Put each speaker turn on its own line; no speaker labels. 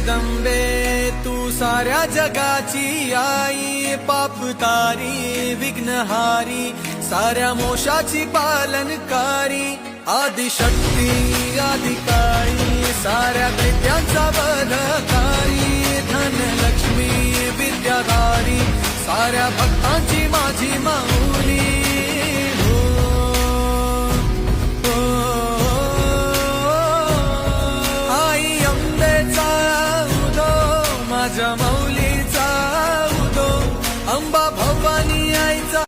जगदंबे तू साऱ्या जगाची आई, पाप तारी विघ्नहारी साऱ्या मोशाची पालनकारी, आदिशक्ती आदिकाळी साऱ्या दैत्यांचा वधकारी, धनलक्ष्मी विद्याधारी साऱ्या भक्तांची माझी माऊली. माझ्या माऊलीचा उदो, अंबा भवानी आईचा